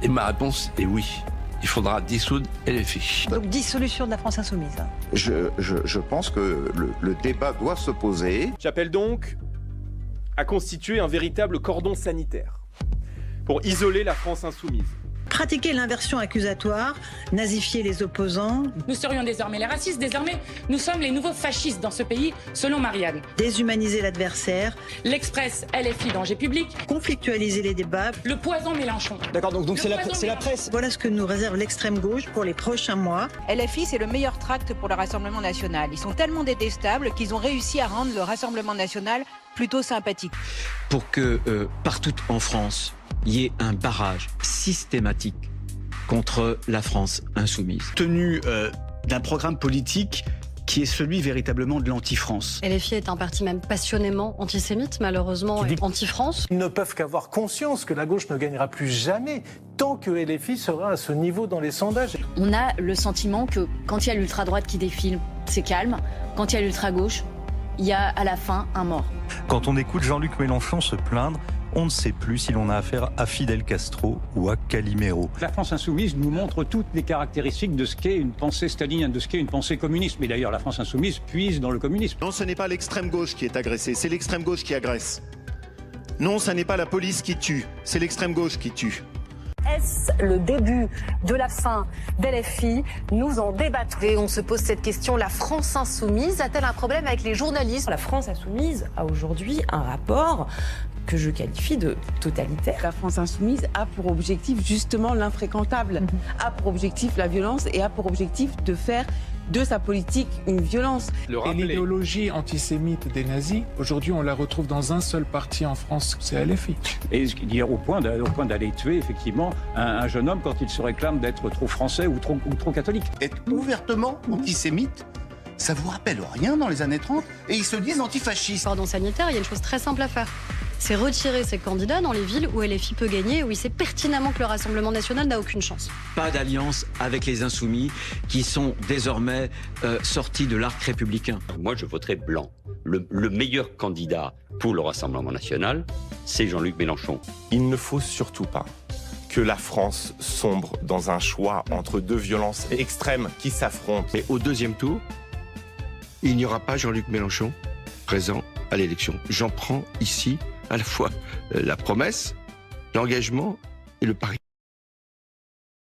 Et ma réponse est oui. Il faudra dissoudre LFI. Donc dissolution de la France insoumise. Je pense que le débat doit se poser. J'appelle donc à constituer un véritable cordon sanitaire pour isoler la France insoumise. Pratiquer l'inversion accusatoire, nazifier les opposants. Nous serions désormais les racistes, désormais nous sommes les nouveaux fascistes dans ce pays, selon Marianne. Déshumaniser l'adversaire. L'Express, LFI, danger public. Conflictualiser les débats. Le poison Mélenchon. D'accord, donc c'est la presse. Voilà ce que nous réserve l'extrême gauche pour les prochains mois. LFI, c'est le meilleur tract pour le Rassemblement national. Ils sont tellement détestables qu'ils ont réussi à rendre le Rassemblement national plutôt sympathique. Pour que partout en France, il y ait un barrage systématique contre la France insoumise. Tenu d'un programme politique qui est celui véritablement de l'anti-France. LFI est un parti même passionnément antisémite, malheureusement, et anti-France. Ils ne peuvent qu'avoir conscience que la gauche ne gagnera plus jamais tant que LFI sera à ce niveau dans les sondages. On a le sentiment que quand il y a l'ultra-droite qui défile, c'est calme. Quand il y a l'ultra-gauche, il y a à la fin un mort. Quand on écoute Jean-Luc Mélenchon se plaindre, on ne sait plus si l'on a affaire à Fidel Castro ou à Calimero. La France insoumise nous montre toutes les caractéristiques de ce qu'est une pensée stalinienne, de ce qu'est une pensée communiste. Mais d'ailleurs, la France insoumise puise dans le communisme. Non, ce n'est pas l'extrême gauche qui est agressée, c'est l'extrême gauche qui agresse. Non, ce n'est pas la police qui tue, c'est l'extrême gauche qui tue. Est-ce le début de la fin d'LFI? Nous en débattons. Et on se pose cette question, la France insoumise a-t-elle un problème avec les journalistes? La France insoumise a aujourd'hui un rapport que je qualifie de totalitaire. La France insoumise a pour objectif justement l'infréquentable, a pour objectif la violence et a pour objectif de faire de sa politique une violence. Et l'idéologie antisémite des nazis, aujourd'hui on la retrouve dans un seul parti en France, c'est LFI. Et au point d'aller tuer effectivement un jeune homme quand il se réclame d'être trop français ou trop catholique. Être ouvertement antisémite, ça vous rappelle rien dans les années 30 et ils se disent antifascistes. Cordon sanitaire, il y a une chose très simple à faire. C'est retirer ses candidats dans les villes où LFI peut gagner, où il sait pertinemment que le Rassemblement national n'a aucune chance. Pas d'alliance avec les insoumis qui sont désormais sortis de l'arc républicain. Moi, je voterai blanc. Le meilleur candidat pour le Rassemblement national, c'est Jean-Luc Mélenchon. Il ne faut surtout pas que la France sombre dans un choix entre deux violences extrêmes qui s'affrontent. Mais au deuxième tour, il n'y aura pas Jean-Luc Mélenchon présent à l'élection. J'en prends ici à la fois la promesse, l'engagement et le pari.